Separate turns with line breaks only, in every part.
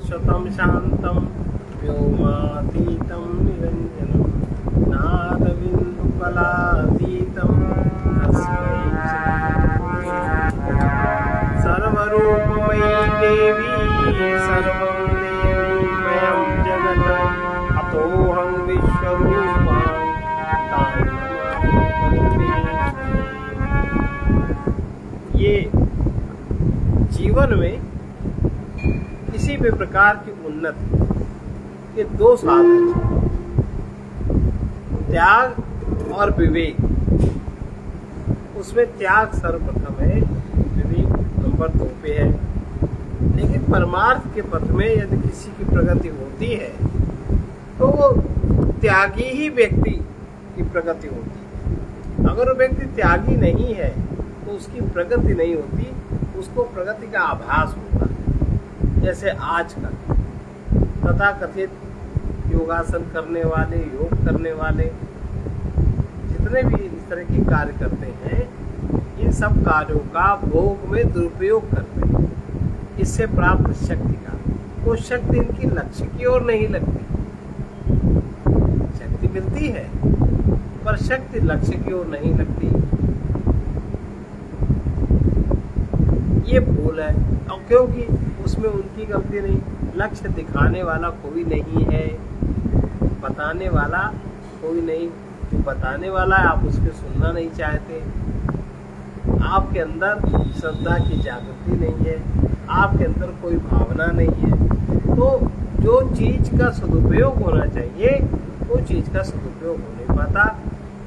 शाश्वतं शान्तं व्योमातीतं निरञ्जनं नादबिन्दुकलातीतं तस्मै सर्वरूपमयी देवी सर्वं देवीमयं जगत् अतोऽहं विश्वरूपा ये जीवन में किसी भी प्रकार की उन्नति के दो साधन हैं, त्याग और विवेक। उसमें त्याग सर्वप्रथम है, विवेक नंबर 2 पे है। लेकिन परमार्थ के पथ में यदि किसी की प्रगति होती है तो वो त्यागी ही व्यक्ति की प्रगति होती है। अगर वो व्यक्ति त्यागी नहीं है तो उसकी प्रगति नहीं होती, उसको प्रगति का आभास होता है। जैसे आजकल तथा कथित योगासन करने वाले, योग करने वाले जितने भी इस तरह के कार्य करते हैं, इन सब कार्यों का भोग में दुरुपयोग करते हैं। इससे प्राप्त शक्ति का वो शक्ति इनकी लक्ष्य की ओर नहीं लगती। शक्ति मिलती है पर शक्ति लक्ष्य की ओर नहीं लगती। ये भूल है, और क्योंकि उसमें उनकी गलती नहीं। लक्ष्य दिखाने वाला कोई नहीं है, बताने वाला कोई नहीं। जो बताने वाला है आप उसके सुनना नहीं चाहते। आपके अंदर श्रद्धा की जागृति नहीं है, आपके अंदर कोई भावना नहीं है। तो जो चीज का सदुपयोग होना चाहिए वो चीज का सदुपयोग हो नहीं पाता।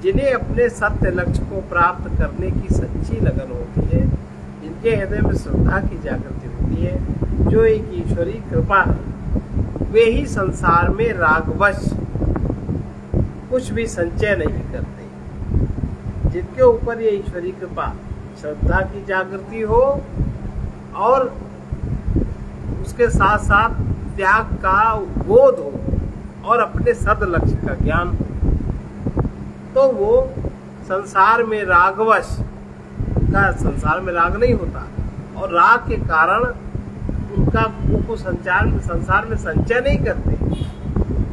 जिन्हें अपने सत्य लक्ष्य को प्राप्त करने की सच्ची लगन होती है, जिनके हृदय में श्रद्धा की जागृति होती है, जो एक ईश्वरीय कृपा है, वे ही संसार में रागवश कुछ भी संचय नहीं करते। जिनके ऊपर ये ईश्वरीय कृपा, श्रद्धा की जागृति हो और उसके साथ साथ त्याग का बोध हो और अपने सद लक्ष्य का ज्ञान हो, तो वो संसार में रागवश का, संसार में राग नहीं होता और राग के कारण उनका को संसार में संचय नहीं करते।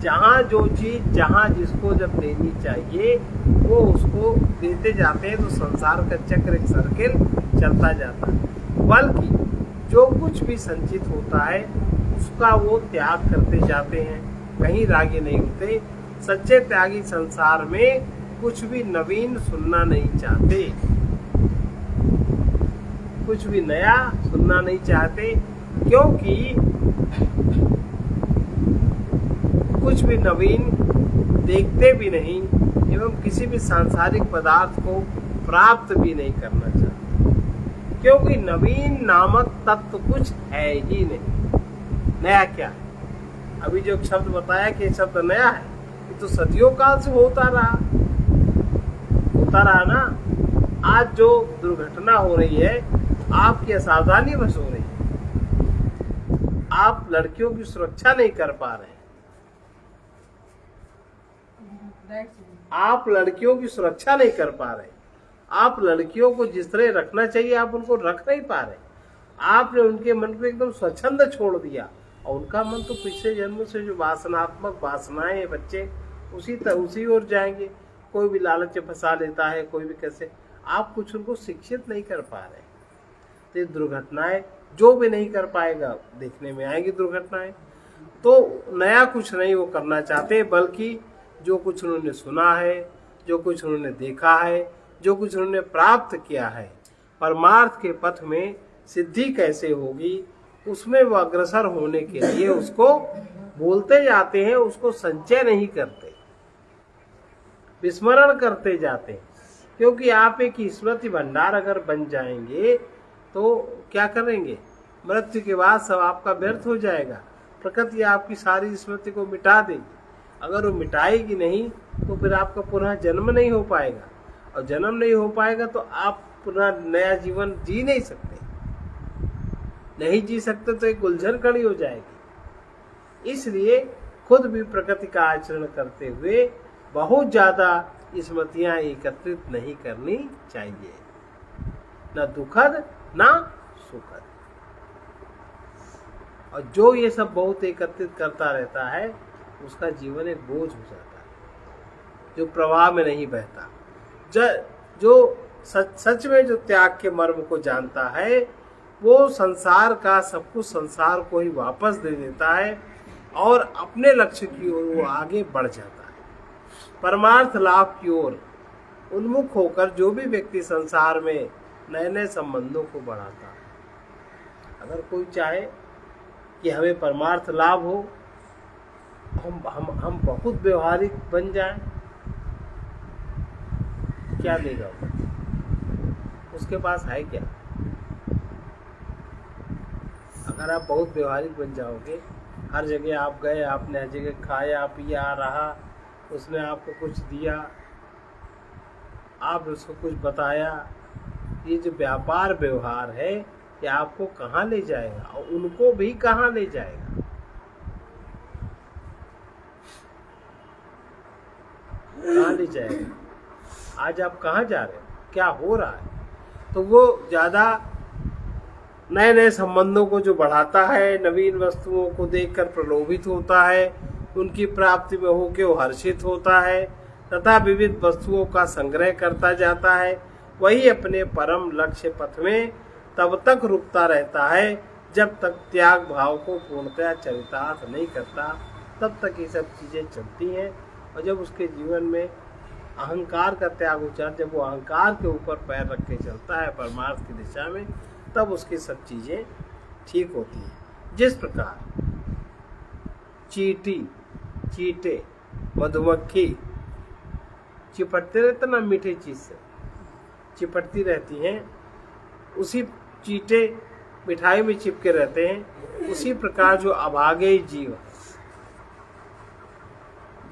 जहाँ जो चीज जहाँ जिसको जब देनी चाहिए वो उसको देते जाते हैं, तो संसार का चक्र, एक सर्किल चलता जाता है। बल्कि जो कुछ भी संचित होता है उसका वो त्याग करते जाते हैं, कहीं रागी नहीं होते। सच्चे त्यागी संसार में कुछ भी नवीन सुनना नहीं चाहते, कुछ भी नया सुनना नहीं चाहते, क्योंकि कुछ भी नवीन देखते भी नहीं एवं किसी भी सांसारिक पदार्थ को प्राप्त भी नहीं करना चाहते, क्योंकि नवीन नामक तत्व कुछ है ही नहीं। नया क्या है? अभी जो शब्द बताया कि शब्द नया है, ये तो सदियों काल से होता रहा ना। आज जो दुर्घटना हो रही है आपकी असावधानी बस हो रही है। आप लड़कियों की सुरक्षा नहीं कर पा रहे हैं, आप लड़कियों की सुरक्षा नहीं कर पा रहे, आप लड़कियों को जिस तरह रखना चाहिए आप उनको रख नहीं पा रहे। आपने उनके मन को एकदम स्वच्छंद छोड़ दिया और उनका मन तो पिछले जन्म से जो वासनात्मक वासनाएं हैं बच्चे उसी ओर जाएंगे। कोई भी लालच में फंसा लेता है, कोई भी कैसे। आप कुछ उनको शिक्षित नहीं कर पा रहे। तो दुर्घटनाएं जो भी नहीं कर पाएगा देखने में आएगी दुर्घटनाएं। तो नया कुछ नहीं वो करना चाहते, बल्कि जो कुछ उन्होंने सुना है, जो कुछ उन्होंने देखा है, जो कुछ उन्होंने प्राप्त किया है, परमार्थ के पथ में सिद्धि कैसे होगी उसमें वो अग्रसर होने के लिए उसको बोलते जाते हैं, उसको संचय नहीं करते, विस्मरण करते जाते हैं। क्योंकि आप एक स्मृति भंडार अगर बन जाएंगे तो क्या करेंगे? मृत्यु के बाद सब आपका व्यर्थ हो जाएगा। प्रकृति आपकी सारी स्मृति को मिटा देगी। अगर वो मिटाएगी नहीं तो फिर आपका पुनः जन्म नहीं हो पाएगा, और जन्म नहीं हो पाएगा तो आप पुनः नया जीवन जी नहीं सकते। नहीं जी सकते तो एक उलझन खड़ी हो जाएगी। इसलिए खुद भी प्रकृति का आचरण करते हुए बहुत ज्यादा स्मृतियां एकत्रित नहीं करनी चाहिए, न दुखद न सुखद। और जो ये सब बहुत एकत्रित करता रहता है उसका जीवन एक बोझ हो जाता है, जो प्रवाह में नहीं बहता। जो सच में जो त्याग के मर्म को जानता है वो संसार का सब कुछ संसार को ही वापस दे देता है और अपने लक्ष्य की ओर वो आगे बढ़ जाता है। परमार्थ लाभ की ओर उन्मुख होकर जो भी व्यक्ति संसार में नए नए संबंधों को बढ़ाता है, अगर कोई चाहे कि हमें परमार्थ लाभ हो, हम बहुत व्यवहारिक बन जाएं, क्या देगा उसके पास है क्या? अगर आप बहुत व्यवहारिक बन जाओगे, हर जगह आप गए, आपने हर जगह खाया पिया रहा, उसने आपको कुछ दिया, आप उसको कुछ बताया, ये जो व्यापार व्यवहार है ये आपको कहाँ ले जाएगा और उनको भी कहाँ ले जाएगा? कहाँ ले जाएगा? आज आप कहाँ जा रहे हो, क्या हो रहा है? तो वो ज़्यादा नए नए संबंधों को जो बढ़ाता है, नवीन वस्तुओं को देखकर प्रलोभित होता है, उनकी प्राप्ति में होकर वो हर्षित होता है तथा विविध वस्तुओं का संग्रह करता जाता है, वही अपने परम लक्ष्य पथ में तब तक रुकता रहता है जब तक त्याग भाव को पूर्णतया चरितार्थ नहीं करता। तब तक ये सब चीज़ें चलती हैं और जब उसके जीवन में अहंकार का त्याग हो जाता, जब वो अहंकार के ऊपर पैर रख के चलता है परमार्थ की दिशा में, तब उसकी सब चीज़ें ठीक होती हैं। जिस प्रकार चींटे, मधुमक्खी चिपटते रहते ना, मीठे चीज से चिपटती रहती हैं, उसी चींटे मिठाई में चिपके रहते हैं। उसी प्रकार जो अभागे जीव,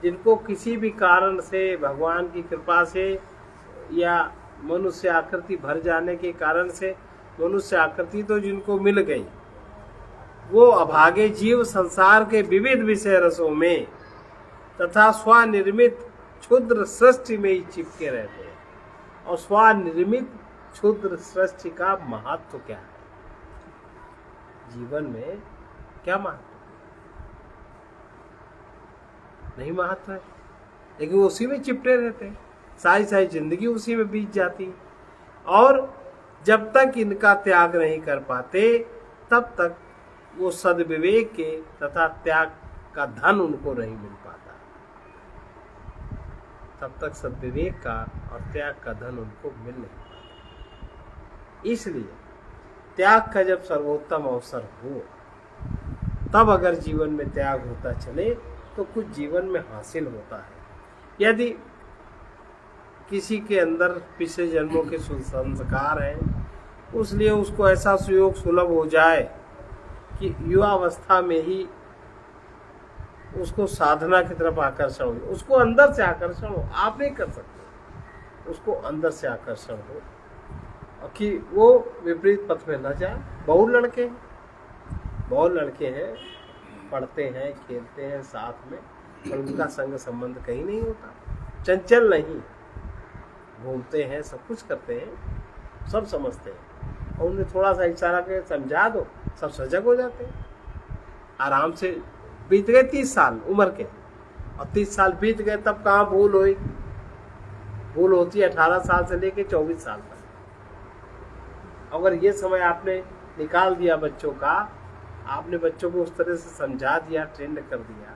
जिनको किसी भी कारण से, भगवान की कृपा से या मनुष्य आकृति भर जाने के कारण से, मनुष्य आकृति तो जिनको मिल गई, वो अभागे जीव संसार के विविध विषय रसों में तथा स्वनिर्मित क्षुद्र सृष्टि में ही चिपके रहते हैं। और स्वनिर्मित क्षुद्र सृष्टि का महत्व क्या है? जीवन में क्या महत्व? नहीं महत्व है, लेकिन उसी में चिपटे रहते हैं, सारी जिंदगी उसी में बीत जाती। और जब तक इनका त्याग नहीं कर पाते तब तक वो सद्विवेक के तथा त्याग का धन उनको नहीं मिल पाता। तब तक सद्विवेक का और त्याग का धन उनको मिल नहीं पाता। इसलिए त्याग का जब सर्वोत्तम अवसर हो, तब अगर जीवन में त्याग होता चले तो कुछ जीवन में हासिल होता है। यदि किसी के अंदर पिछले जन्मों के संस्कार हैं, उसलिए उसको ऐसा सुयोग सुलभ हो जाए कि युवावस्था में ही उसको साधना की तरफ आकर्षण हो, उसको अंदर से आकर्षण हो, आप नहीं कर सकते, उसको अंदर से आकर्षण हो और कि वो विपरीत पथ में न जाए। बहुत लड़के हैं, पढ़ते हैं, खेलते हैं साथ में, पर उनका संग संबंध कहीं नहीं होता, चंचल नहीं, घूमते हैं, सब कुछ करते हैं, सब समझते हैं, और उन्हें थोड़ा सा इशारा के समझा दो, सब सजग हो जाते हैं। आराम से बीत गए 30 साल उम्र के, और 30 साल बीत गए तब कहाँ भूल हुई? भूल होती है 18 साल से लेके 24 साल तक। अगर ये समय आपने निकाल दिया बच्चों का, आपने बच्चों को उस तरह से समझा दिया, ट्रेन कर दिया,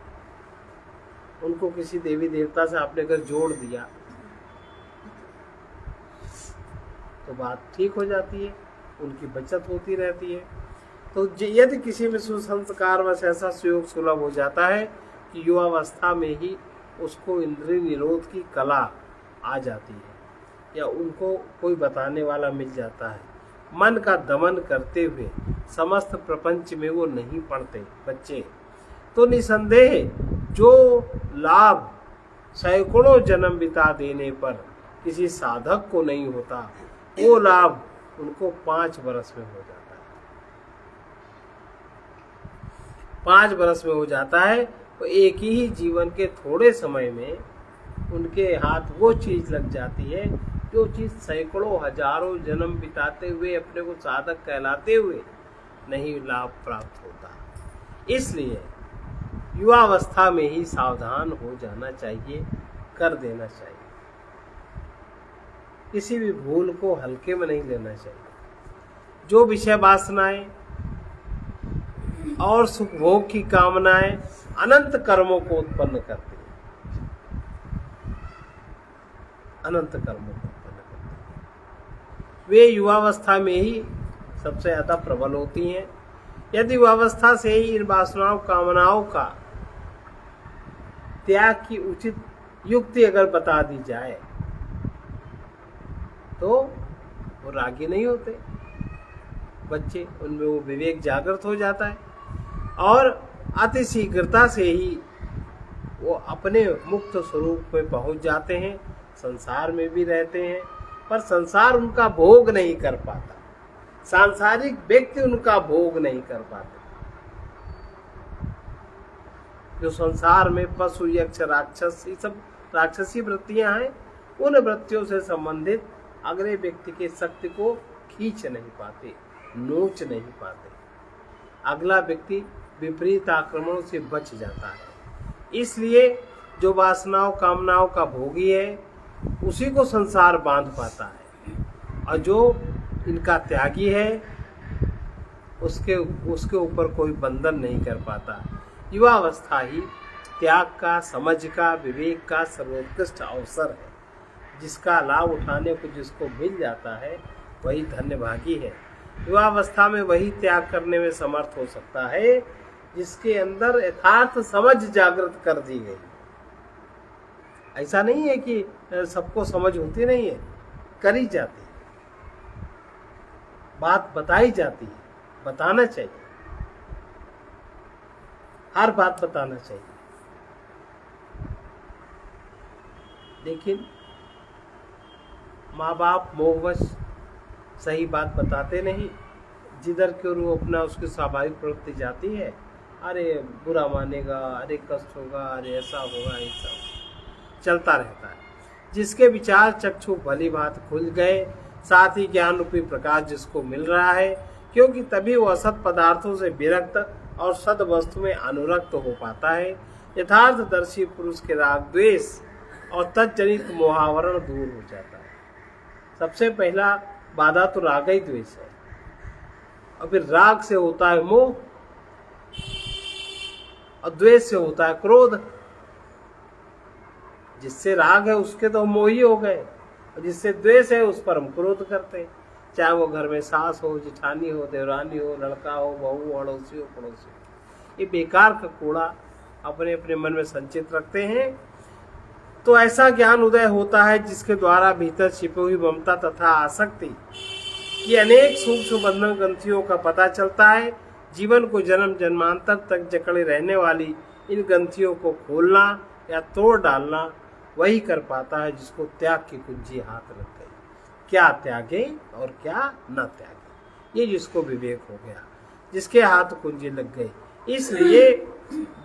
उनको किसी देवी देवता से आपने अगर जोड़ दिया, तो बात ठीक हो जाती है, उनकी बचत होती रहती है। तो यदि किसी में सुसंस्कार वश ऐसा सुयोग सुलभ हो जाता है कि युवावस्था में ही उसको इंद्रिय निरोध की कला आ जाती है, या उनको कोई बताने वाला मिल जाता है, मन का दमन करते हुए समस्त प्रपंच में वो नहीं पड़ते बच्चे, तो निसंदेह जो लाभ सैकड़ों जन्म बिता देने पर किसी साधक को नहीं होता, वो लाभ उनको 5 वर्ष में हो जाता है। 5 वर्ष में हो जाता है, तो एक ही जीवन के थोड़े समय में उनके हाथ वो चीज लग जाती है जो चीज सैकड़ों हजारों जन्म बिताते हुए, अपने को साधक कहलाते हुए नहीं लाभ प्राप्त होता। इसलिए युवावस्था में ही सावधान हो जाना चाहिए, कर देना चाहिए। किसी भी भूल को हल्के में नहीं लेना चाहिए। जो विषय वासनाएं और सुख भोग की कामनाएं अनंत कर्मों को उत्पन्न करती हैं, अनंत कर्मों को उत्पन्न करती हैं। वे युवावस्था में ही सबसे ज्यादा प्रबल होती हैं। यदि युवावस्था से ही इन वासनाओं कामनाओं का त्याग की उचित युक्ति अगर बता दी जाए तो वो रागी नहीं होते बच्चे, उनमें वो विवेक जागृत हो जाता है और अति शीघ्रता से ही वो अपने मुक्त स्वरूप में पहुंच जाते हैं। संसार में भी रहते हैं पर संसार उनका भोग नहीं कर पाता, सांसारिक व्यक्ति उनका भोग नहीं कर पाते। जो संसार में पशु यक्ष राक्षस ये सब राक्षसी वृत्तियां हैं, उन वृत्तियों से संबंधित अगले व्यक्ति के शक्ति को खींच नहीं पाते, नोच नहीं पाते। अगला व्यक्ति विपरीत आक्रमणों से बच जाता है। इसलिए जो वासनाओं कामनाओं का भोगी है उसी को संसार बांध पाता है और जो इनका त्यागी है उसके ऊपर कोई बंधन नहीं कर पाता। युवावस्था ही त्याग का, समझ का, विवेक का सर्वोत्कृष्ट अवसर है, जिसका लाभ उठाने को जिसको मिल जाता है वही धन्यभागी है। युवावस्था में वही त्याग करने में समर्थ हो सकता है जिसके अंदर यथार्थ समझ जागृत कर दी गई। ऐसा नहीं है कि सबको समझ होती नहीं है, करी जाती है, बात बताई जाती है, बताना चाहिए, हर बात बताना चाहिए। लेकिन माँ बाप मोहवश सही बात बताते नहीं, जिधर की ओर वो अपना उसकी स्वाभाविक प्रवृत्ति जाती है, अरे बुरा मानेगा, अरे कष्ट होगा, अरे ऐसा होगा, ऐसा चलता रहता है। जिसके विचार चक्षु भली बात खुल गए, साथ ही ज्ञान रूपी प्रकाश जिसको मिल रहा है, क्योंकि तभी वो असत पदार्थों से विरक्त और सद वस्तु में अनुरक्त हो पाता है। यथार्थदर्शी पुरुष के राग द्वेष और तज्जनित मोहावरण दूर हो जाता है। सबसे पहला बाधा तो राग ही द्वेष है और फिर राग से होता है मोह और द्वेष से होता है क्रोध। जिससे राग है उसके तो हम मोही हो गए और जिससे द्वेष है उस पर हम क्रोध करते हैं, चाहे वो घर में सास हो, जिठानी हो, देवरानी हो, लड़का हो, बहू, अड़ोसी हो, पड़ोसी हो। ये बेकार का कूड़ा अपने अपने मन में संचित रखते हैं। तो ऐसा ज्ञान उदय होता है जिसके द्वारा भीतर छिपी हुई ममता तथा आसक्ति की अनेक सूक्ष्म बंधन ग्रंथियों का पता चलता है। जीवन को जन्म जन्मांतर तक जकड़े रहने वाली इन ग्रंथियों को खोलना या तोड़ डालना वही कर पाता है जिसको त्याग की कुंजी हाथ लग गई। क्या त्यागे और क्या न त्यागे, ये जिसको विवेक हो गया, जिसके हाथ कुंजी लग गई। इसलिए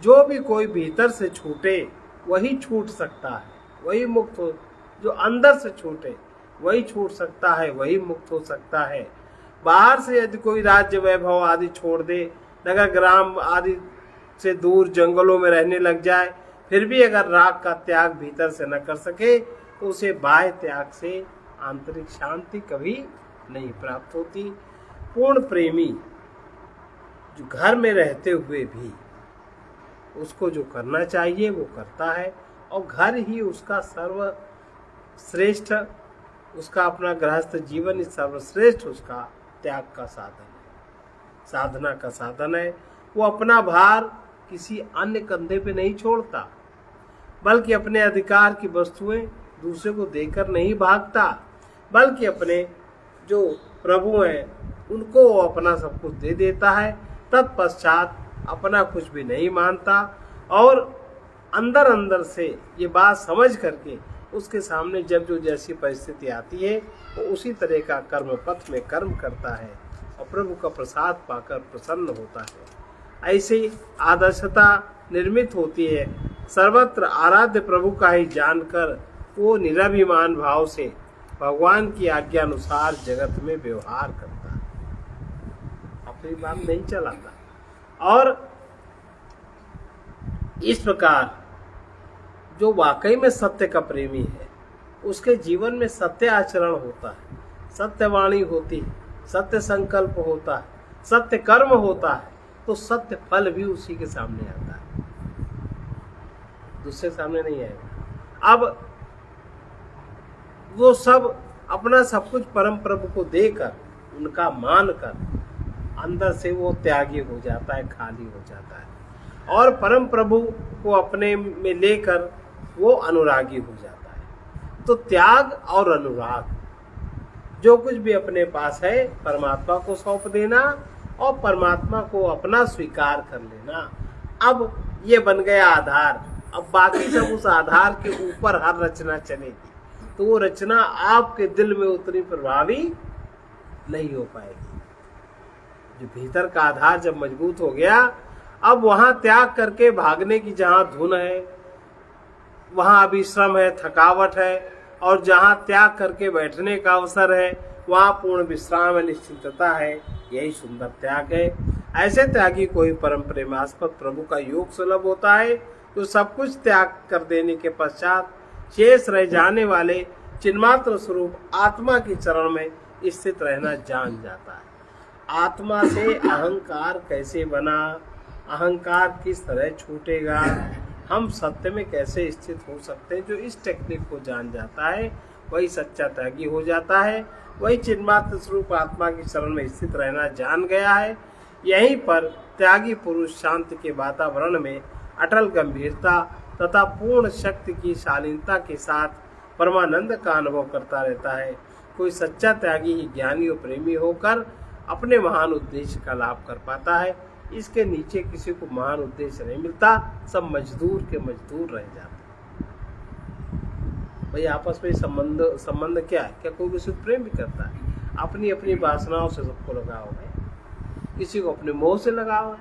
जो भी कोई भीतर से छूटे वही छूट सकता है, वही मुक्त हो। जो अंदर से छूटे वही छूट सकता है, वही मुक्त हो सकता है। बाहर से यदि कोई राज्य वैभव आदि छोड़ दे, नगर ग्राम आदि से दूर जंगलों में रहने लग जाए, फिर भी अगर राग का त्याग भीतर से न कर सके तो उसे बाह्य त्याग से आंतरिक शांति कभी नहीं प्राप्त होती। पूर्ण प्रेमी जो घर में रहते हुए भी उसको जो करना चाहिए वो करता है और घर ही उसका सर्वश्रेष्ठ, उसका अपना गृहस्थ जीवन ही सर्वश्रेष्ठ उसका त्याग का साधन है, साधना का साधन है। वो अपना भार किसी अन्य कंधे पे नहीं छोड़ता, बल्कि अपने अधिकार की वस्तुएं दूसरे को देकर नहीं भागता, बल्कि अपने जो प्रभु हैं उनको वो अपना सब कुछ दे देता है। तत्पश्चात अपना कुछ भी नहीं मानता और अंदर अंदर से ये बात समझ करके उसके सामने जब जो जैसी परिस्थिति आती है वो उसी तरह का कर्म पथ में कर्म करता है और प्रभु का प्रसाद पाकर प्रसन्न होता है। ऐसी आदर्शता निर्मित होती है। सर्वत्र आराध्य प्रभु का ही जानकर वो निराभिमान भाव से भगवान की आज्ञा अनुसार जगत में व्यवहार करता है, अपनी बात नहीं चलाता और इस प्रकार जो वाकई में सत्य का प्रेमी है उसके जीवन में सत्य आचरण होता है, सत्य वाणी होती है, सत्य संकल्प होता है, सत्य कर्म होता है, तो सत्य फल भी उसी के सामने आता है, दूसरे सामने नहीं आएगा। अब वो सब अपना सब कुछ परम प्रभु को देकर, उनका मान कर, अंदर से वो त्यागी हो जाता है, खाली हो जाता है, और परम प्रभु को अपने में लेकर वो अनुरागी हो जाता है। तो त्याग और अनुराग, जो कुछ भी अपने पास है परमात्मा को सौंप देना और परमात्मा को अपना स्वीकार कर लेना। अब ये बन गया आधार। अब बाकी सब उस आधार के ऊपर हर रचना चलेगी, तो वो रचना आपके दिल में उतनी प्रभावी नहीं हो पाएगी। जो भीतर का आधार जब मजबूत हो गया, अब वहां त्याग करके भागने की जहां धुन है, वहां अभिश्रम है, थकावट है, और जहां त्याग करके बैठने का अवसर है वहां पूर्ण विश्राम है, निश्चिंतता है। यही सुंदर त्याग है। ऐसे त्यागी को ही परम प्रेमास्पद प्रभु का योग सुलभ होता है, जो सब कुछ त्याग कर देने के पश्चात शेष रह जाने वाले चिन्मात्र स्वरूप आत्मा के चरण में स्थित रहना जान जाता है। आत्मा से अहंकार कैसे बना, अहंकार किस तरह छूटेगा, हम सत्य में कैसे स्थित हो सकते हैं, जो इस टेक्निक को जान जाता है वही सच्चा त्यागी हो जाता है। वही चिन्मात्र स्वरूप आत्मा की शरण में स्थित रहना जान गया है। यहीं पर त्यागी पुरुष शांति के वातावरण में अटल गंभीरता तथा पूर्ण शक्ति की शालीनता के साथ परमानंद का अनुभव करता रहता है। कोई सच्चा त्यागी ही ज्ञानी और प्रेमी होकर अपने महान उद्देश्य का लाभ कर पाता है। इसके नीचे किसी को महान उद्देश्य नहीं मिलता, सब मजदूर के मजदूर रह जाते। भाई आपस में संबंध क्या है? क्या कोई किसी को प्रेम भी करता है? अपनी अपनी वासनाओं से सबको लगाव है। किसी को अपने मोह से लगाव है,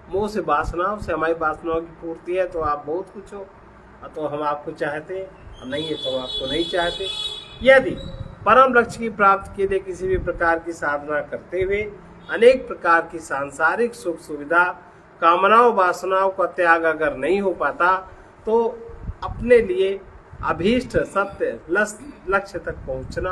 मोह से वासनाओं से। हमारी वासनाओं की पूर्ति है तो आप बहुत कुछ हो, तो हम आपको चाहते हैं, और नहीं है तो हम आपको नहीं चाहते। यदि परम लक्ष्य की प्राप्ति के लिए किसी भी प्रकार की साधना करते हुए अनेक प्रकार की सांसारिक सुख सुविधा कामनाओं वासनाओं का त्याग अगर नहीं हो पाता, तो अपने लिए अभीष्ट सत्य लक्ष्य तक पहुंचना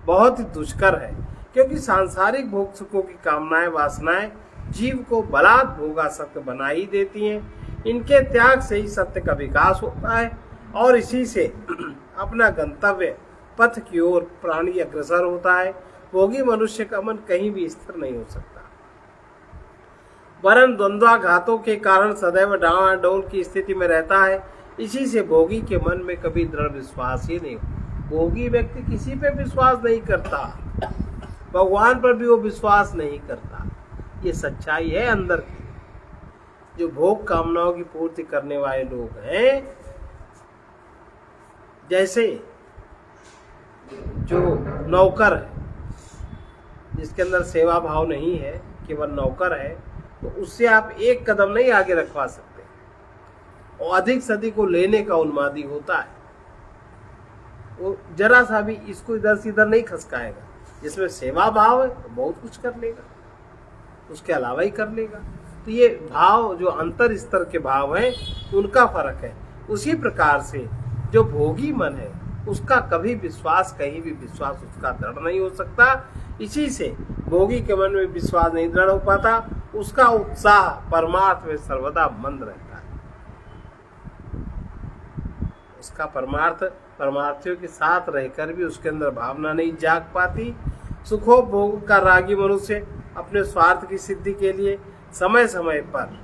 बहुत ही दुष्कर है। क्योंकि सांसारिक भोग सुखों की कामनाएं वासनाएं जीव को बलात् भोगासक्त बना ही देती हैं। इनके त्याग से ही सत्य का विकास होता है, और इसी से अपना गंतव्य पथ की ओर प्राणी अग्रसर होता है। भोगी मनुष्य का मन कहीं भी स्थिर नहीं हो सकता, वरन द्वंद्वाघातों के कारण सदैव डावाडोल की स्थिति में रहता है। इसी से भोगी के मन में कभी दृढ़ विश्वास ही नहीं हो। भोगी व्यक्ति किसी पे विश्वास नहीं करता, भगवान पर भी वो विश्वास नहीं करता। ये सच्चाई है अंदर की। जो भोग कामनाओं की पूर्ति करने वाले लोग हैं, जैसे जो नौकर है जिसके अंदर सेवा भाव नहीं है, केवल नौकर है, तो उससे आप एक कदम नहीं आगे रखवा सकते, और अधिक से अधिक को लेने का उन्मादी होता है। वो जरा सा भी इसको इधर से इधर नहीं खसकाएगा। जिसमें सेवा भाव है तो बहुत कुछ कर लेगा, उसके अलावा ही कर लेगा। तो ये भाव जो अंतर स्तर के भाव हैं, उनका फर्क है। उसी प्रकार से जो भोगी मन है उसका कभी विश्वास, कहीं भी विश्वास उसका दृढ़ नहीं हो सकता। इसी से भोगी के मन में विश्वास नहीं दृढ़ हो पाता, उसका उत्साह परमार्थ में सर्वदा मंद रहता है। उसका परमार्थियों के साथ रहकर भी उसके अंदर भावना नहीं जाग पाती। सुखोपभोग का रागी मनुष्य अपने स्वार्थ की सिद्धि के लिए समय समय पर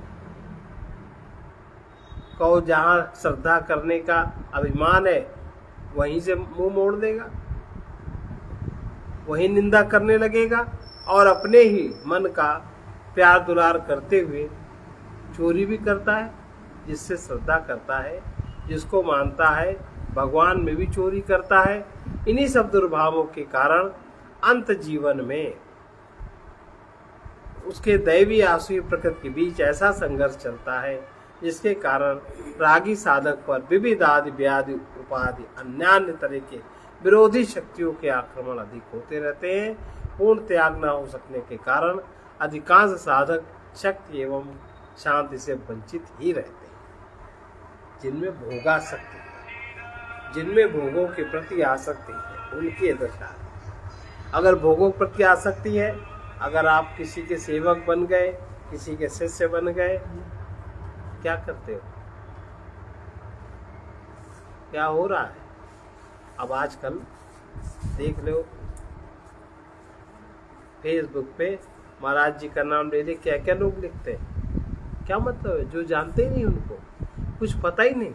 को जहां श्रद्धा करने का अभिमान है वहीं से मुंह मोड़ देगा, वहीं निंदा करने लगेगा, और अपने ही मन का प्यार दुलार करते हुए चोरी भी करता है। जिससे श्रद्धा करता है, जिसको मानता है, भगवान में भी चोरी करता है। इन्हीं सब दुर्भावों के कारण अंत जीवन में उसके दैवी आसुरी प्रकृति के बीच ऐसा संघर्ष चलता है, जिसके कारण रागी साधक पर विविधादि व्याधि उपाधि अन्य तरह के विरोधी शक्तियों के आक्रमण अधिक होते रहते हैं। पूर्ण त्याग न हो सकने के कारण अधिकांश साधक शक्ति एवं शांति से वंचित ही रहते हैं। जिनमें भोगासक्ति है, जिनमें भोगों के प्रति आसक्ति है, उनकी दशा है। अगर भोगों के प्रति आसक्ति है, अगर आप किसी के सेवक बन गए, किसी के शिष्य बन गए, क्या करते हो? क्या हो रहा है? अब आजकल देख लो, फेसबुक पे महाराज जी का नाम ले ले क्या क्या लोग लिखते हैं। क्या मतलब है? जो जानते ही नहीं, उनको कुछ पता ही नहीं,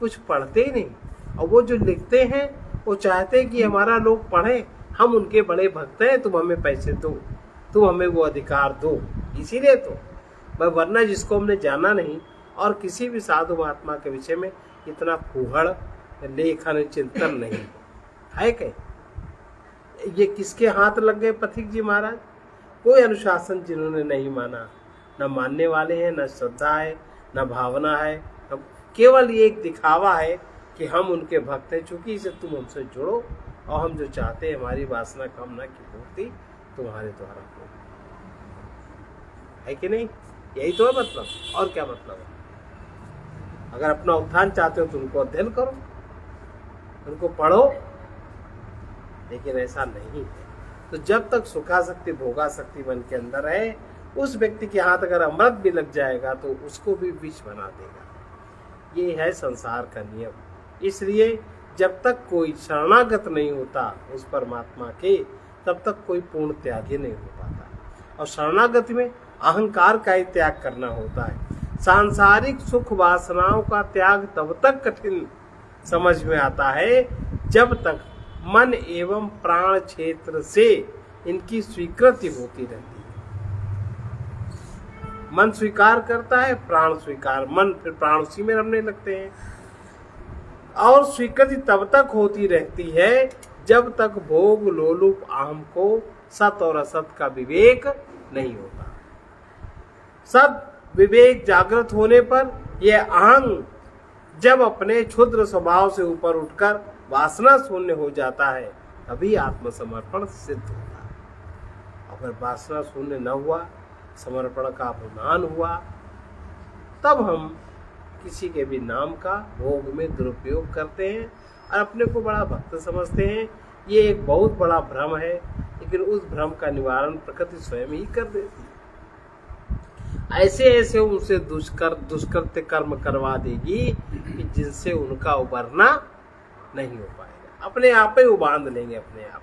कुछ पढ़ते ही नहीं, और वो जो लिखते हैं वो चाहते हैं कि हमारा लोग पढ़े, हम उनके बड़े भक्त हैं, तुम हमें पैसे दो, तुम हमें वो अधिकार दो। इसीलिए तो वरना जिसको हमने जाना नहीं, और किसी भी साधु महात्मा के विषय में इतना फूहड़ लेखन चिंतन नहीं है। कहीं ये किसके हाथ लग गए पथिक जी महाराज? कोई अनुशासन जिन्होंने नहीं माना, न मानने वाले हैं, न श्रद्धा है, न भावना है, केवल ये एक दिखावा है कि हम उनके भक्त हैं। चूंकि इसे तुम हमसे जुड़ो और हम जो चाहते हैं हमारी वासना कामना की पूर्ति तुम्हारे द्वारा हो, है कि नहीं? यही तो है मतलब, और क्या मतलब है? अगर अपना उत्थान चाहते हो तो उनको अध्ययन करो, उनको पढ़ो, लेकिन ऐसा नहीं है। तो जब तक सुखासक्ति भोगासक्ति मन के अंदर है, उस व्यक्ति के हाथ अगर अमृत भी लग जाएगा तो उसको भी विष बना देगा। ये है संसार का नियम। इसलिए जब तक कोई शरणागत नहीं होता उस परमात्मा के, तब तक कोई पूर्ण त्यागी नहीं हो पाता। और शरणागति में अहंकार का ही त्याग करना होता है। सांसारिक सुख वासनाओं का त्याग तब तक कठिन समझ में आता है जब तक मन एवं प्राण क्षेत्र से इनकी स्वीकृति होती रहती है। मन स्वीकार करता है, प्राण स्वीकार, मन फिर प्राण उसी में रमने लगते हैं। और स्वीकृति तब तक होती रहती है जब तक भोग लोलुप अहम को सत और असत का विवेक नहीं होता। सत विवेक जागृत होने पर यह अहंग जब अपने क्षुद्र स्वभाव से ऊपर उठकर वासना शून्य हो जाता है, तभी आत्मसमर्पण सिद्ध होता है। अगर वासना शून्य न हुआ, समर्पण का अभिमान हुआ, तब हम किसी के भी नाम का भोग में दुरुपयोग करते हैं और अपने को बड़ा भक्त समझते हैं। ये एक बहुत बड़ा भ्रम है, लेकिन उस भ्रम का निवारण प्रकृति स्वयं ही कर देती है। ऐसे ऐसे उनसे दुष्कृत्य कर्म करवा देगी कि जिनसे उनका उबरना नहीं हो पाएगा। अपने आप ही वो बांध लेंगे अपने आप।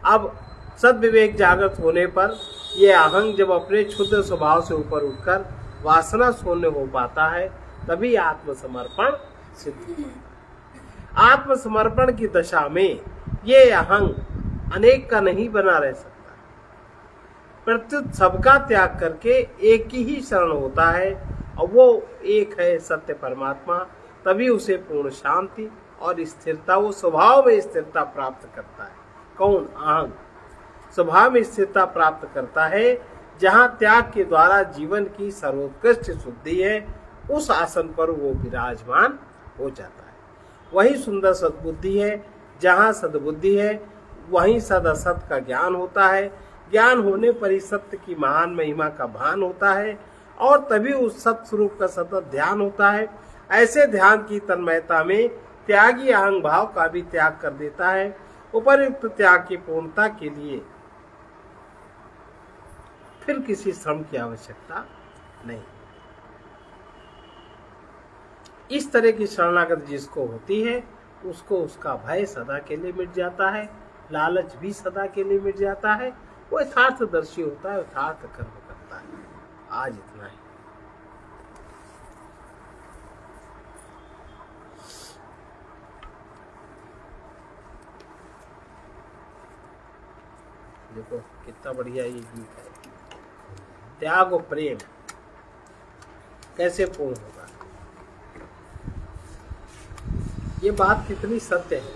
अब सद्विवेक जागृत होने पर यह अहंग जब अपने क्षुद्र स्वभाव से ऊपर उठकर वासना शून्य हो पाता है, तभी आत्मसमर्पण सिद्ध होता है। आत्मसमर्पण की दशा में ये अहंग अनेक का नहीं बना रह सकता, प्रत्युत सबका त्याग करके एक ही शरण होता है, और वो एक है सत्य परमात्मा। तभी उसे पूर्ण शांति और स्थिरता, वो स्वभाव में स्थिरता प्राप्त करता है। कौन? अहंग स्वभाव में स्थिरता प्राप्त करता है। जहाँ त्याग के द्वारा जीवन की सर्वोत्कृष्ट शुद्धि है, उस आसन पर वो विराजमान हो जाता है। वही सुंदर सद्बुद्धि है। जहाँ सद्बुद्धि है वहीं सद असत का ज्ञान होता है। ज्ञान होने पर ही सत्य की महान महिमा का भान होता है, और तभी उस सत स्वरूप का सतत ध्यान होता है। ऐसे ध्यान की तन्मयता में त्यागी अहंग भाव का भी त्याग कर देता है। उपर्युक्त त्याग की पूर्णता के लिए फिर किसी श्रम की आवश्यकता नहीं। इस तरह की शरणागति जिसको होती है, उसको उसका भय सदा के लिए मिट जाता है, लालच भी सदा के लिए मिट जाता है। वो यथार्थदर्शी होता है, यथार्थ कर्म करता है। आज इतना ही। देखो कितना बढ़िया ये गीत है। त्याग और प्रेम कैसे पूर्ण होगा, ये बात कितनी सत्य है।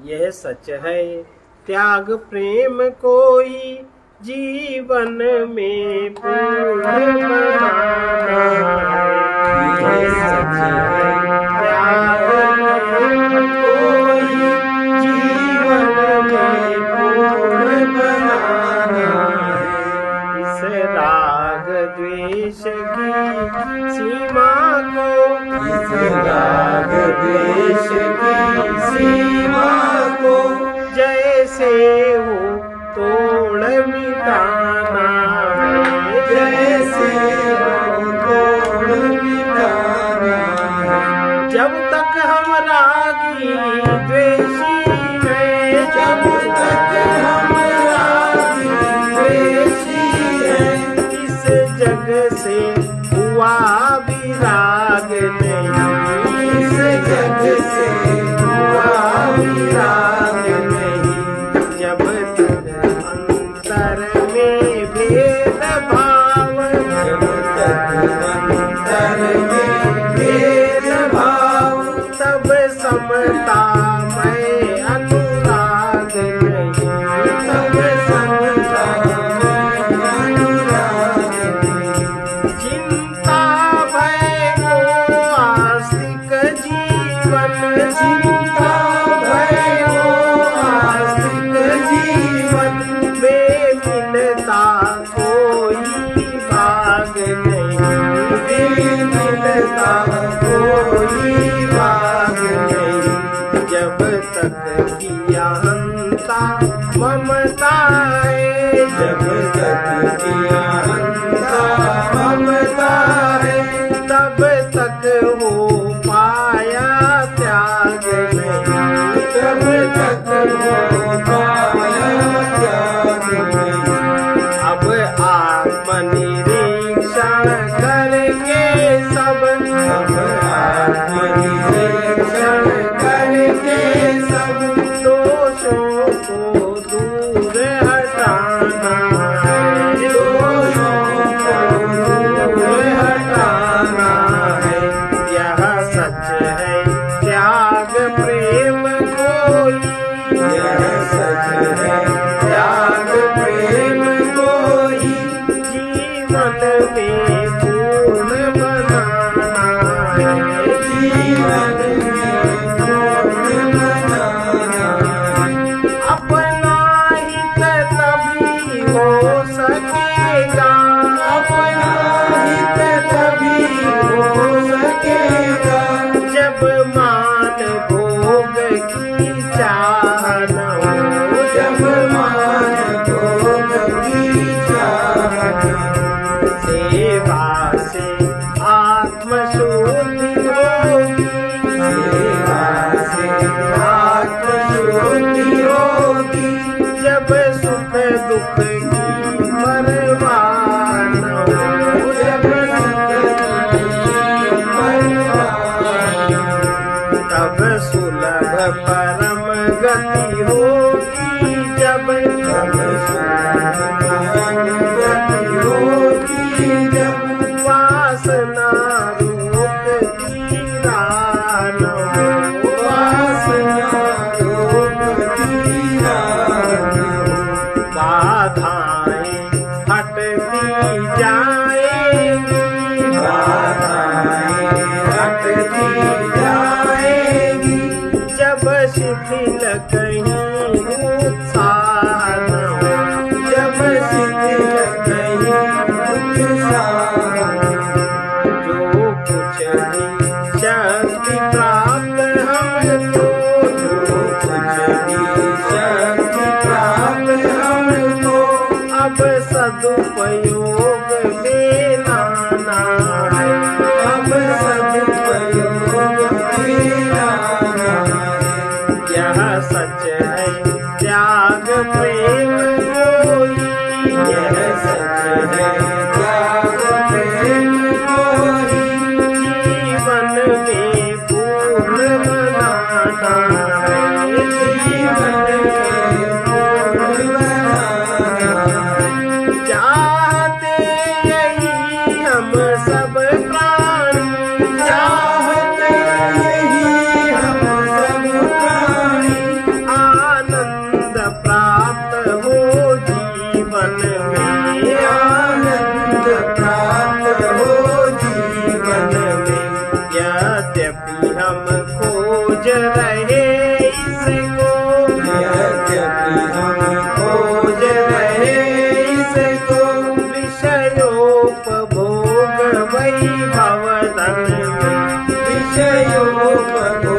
यह सच है त्याग प्रेम कोई जीवन में पूर्ण बनाना है। यह सच है त्याग प्रेम कोई जीवन में पूर्ण बनाना है। इस राग द्वेष की सीमा को,
इस राग द्वेष की सीमा को
जैसे हो तोड़ मिटाना है,
जैसे हो तोड़ मिटाना है।
जब तक हम रागी द्वेषी हैं,
जब तक हम रागी द्वेषी हैं,
इस जग से हुआ विराग नहीं,
इस जग से हुआ विराग नहीं।
जब तक अंतर में भेद भाव,
जब तक अंतर में भेद भाव,
तब समता में अनुराग नहीं,
तब समता में अनुराग नहीं।
चिंता भय को आस्तिक जीवन,
चिंता भय को आस्तिक जीवन,
बेमिलता कोई भाग नहीं,
बेमिलता कोई भाग नहीं।
जब तक की अहंता ममता है,
जब तक की अहंता ममता है,
तब तक हो पाया त्याग नहीं,
तब तक हो पाया त्याग नहीं।
अब आत्मनिरीक्षण करके सब,
अब आत्मनिरीक्षण करके सब
दोषों को दूर हटाना है,
दोषों को दूर हटाना है।
यह सच है त्याग प्रेम कोई,
यह सच है त्याग प्रेम कोई,
जीवन में पूर्ण बनाना है,
जीवन में पूर्ण बनाना है।
अपना हित तभी हो सकेगा,
अपना हित तभी हो सकेगा,
जब मान भोग की चाह न हो,
जब मान भोग की चाह न हो।
सेवा से आत्मशुद्धि होगी,
सेवा से आत्मशुद्धि होगी,
जब सुख दुख की परवाह न हो,
जब सुख की परवाह न हो।
तब सुलभ परम गति होगी, जब
तब सुलभ गति होगी, जब
वासना रोकती राह न हो,
वासना रोकती राह न हो।
बाधाएं हटती जाएंगी,
बाधाएं हटती जाएगी,
जब शिथिल कहीं उत्साह न हो,
जब शिथिल कहीं उत्साह न हो।
जो कुछ भी शक्ति प्राप्त हमको,
जो कुछ भी शक्ति प्राप्त हमको,
अब सदुपयोग में लाना है,
अब सदुपयोग में लाना है।
यह सच है त्याग प्रेम कोई,
यह सच है त्याग प्रेम कोई,
जीवन में पूर्ण बनाना है,
जीवन में पूर्ण बनाना है।
चाहते यही हम सब प्राणी,
चाहते यही हम सब प्राणी,
आनंद प्राप्त हो जीवन में,
आनंद प्राप्त हो जीवन में।
यद्यपि हम खोज रहे इसको,
यद्यपि हम खोज रहे इसको,
विषय विषयोपभोग वैभव धन में,
विषयोपभोग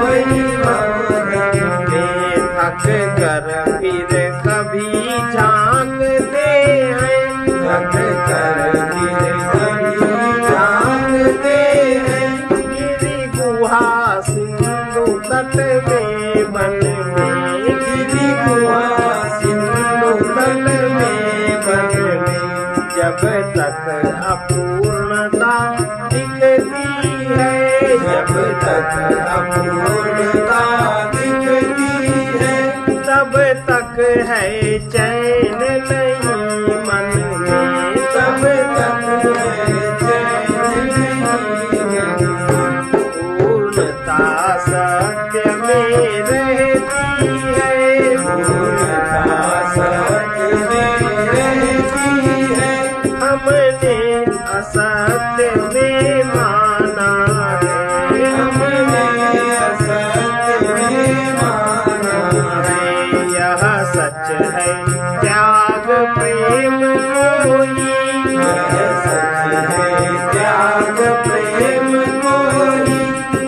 वैभव धन
में थक कर फिर कभी झांकते हैं,
थक कर फिर कभी झांकते हैं।
गिरि गुहा सिंधु तट में बन में,
गिरि गुहा सिंधु तट में बन में,
जब तक अपूर्णता दिखती है,
जब तक अपूर्णता दिखती है,
तब तक है चैन नहीं मन में,
तब तक है चैन नहीं मन।
पूर्णता सत्य में रहती है,
पूर्णता सत्य में रहती है,
हमने असत्य में माना है,
हमने असत्य में माना है।
यह सच है त्याग प्रेम कोई,
यह सच है त्याग प्रेम कोई,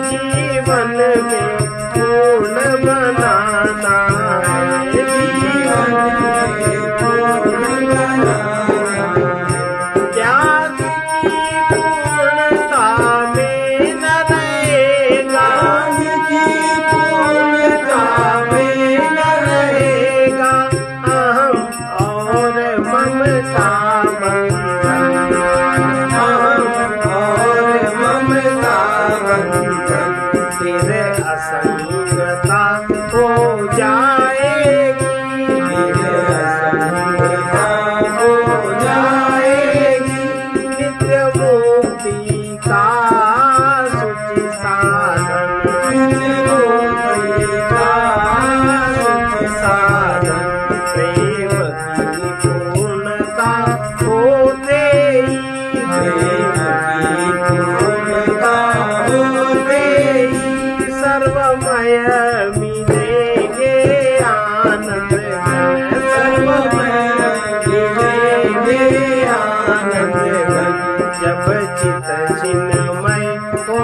जीवन में पूर्ण बनाना है,
जीवन में पूर्ण बनाना है।
त्याग की पूर्णता में न रहेगा,
ज्ञान की पूर्णता में न
रहेगा अहम और ममता बंधन,
अहम और ममता बंधन,
फिर असंगता हो जाएगी,
फिर असंगता हो जाएगी।
नित्य मुक्ति का सुचि साधन,
नित्य मुक्ति का सुख साधन,
प्रेम की पूर्णता होते ही,
प्रेम की पूर्णता होते ही,
सर्वमय मिलेंगे आनंद घन,
सर्वमय मिलेंगे आनंद घन।
जब चित चिन्मय हो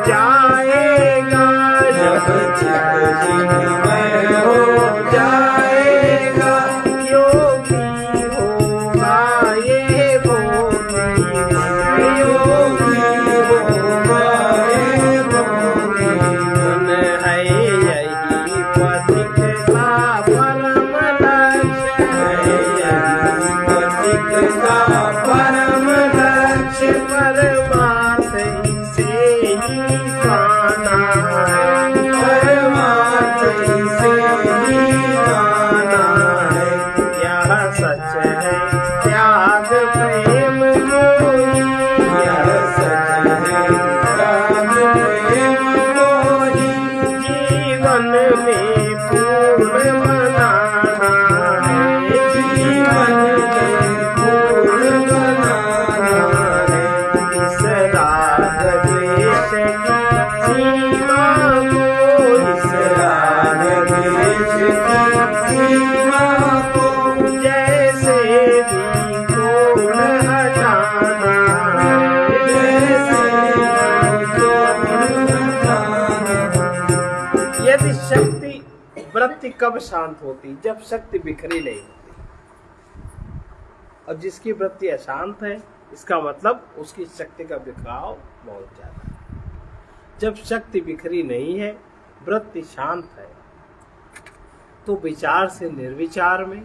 जाएगा,
जब चित चिन्मय हो जाएगा,
योगी होगा ये भोगी मन,
योगी होगा ये भोगी
मन है यही पथिक का परम लक्ष्य,
पथिक का परम लक्ष्य,
परमार्थ से ही पाना है,
परमार्थ से ही पाना है।
यह सच है त्याग प्रेम कोई,
यह सच है त्याग प्रेम कोई,
जीवन में पूर्ण बनाना है,
जीवन में पूर्ण बनाना है।
इस राग द्वेष की सीमा को,
इस राग द्वेष की सीमा को,
जैसे भी तोड़ हटाना है,
जैसे तोड़ हटाना।
यदि शक्ति वृत्ति कब शांत होती, जब शक्ति बिखरी नहीं होती, और जिसकी वृत्ति अशांत है इसका मतलब उसकी शक्ति का बिखराव बहुत ज्यादा है। जब शक्ति बिखरी नहीं है, वृत्ति शांत है, तो विचार से निर्विचार में,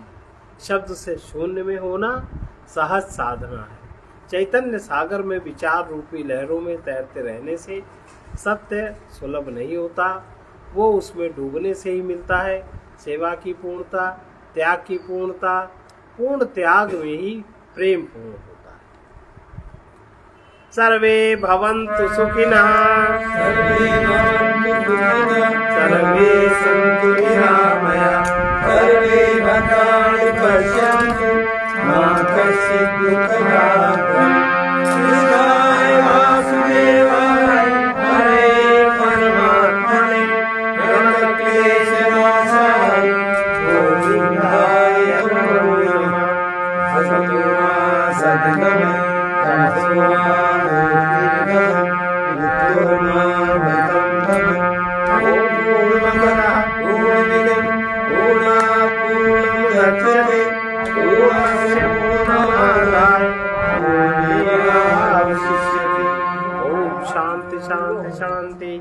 शब्द से शून्य में होना सहज साधना है। चैतन्य सागर में विचार रूपी लहरों में तैरते रहने से सत्य सुलभ नहीं होता, वो उसमें डूबने से ही मिलता है। सेवा की पूर्णता, त्याग की पूर्णता, पूर्ण त्याग में ही प्रेम पूर्ण होता है। सर्वे भवन्तु सुखिनः,
सर्वे भवन्तु सुखिनः,
सर्वे सन्तु
निरामया, सर्वे भद्राणि पश्यन्तु, मा कश्चित् दुःखभाग् भवेत्। कृष्णाय वासुदेवाय हरे परमात्मने प्रणतक्लेशनाशाय गोविन्दाय नमो नमः। असतो मा तद्गमय तमसोमामूर्तिर्गमय मृत्योर्मामृतं गमय ॐ पूर्णमदः पूर्णमिदं पूर्णात् पूर्णमुदच्यते पूर्णस्य पूर्णमादाय पूर्णमेवावशिष्यते।
ओम शांति शांति शांति।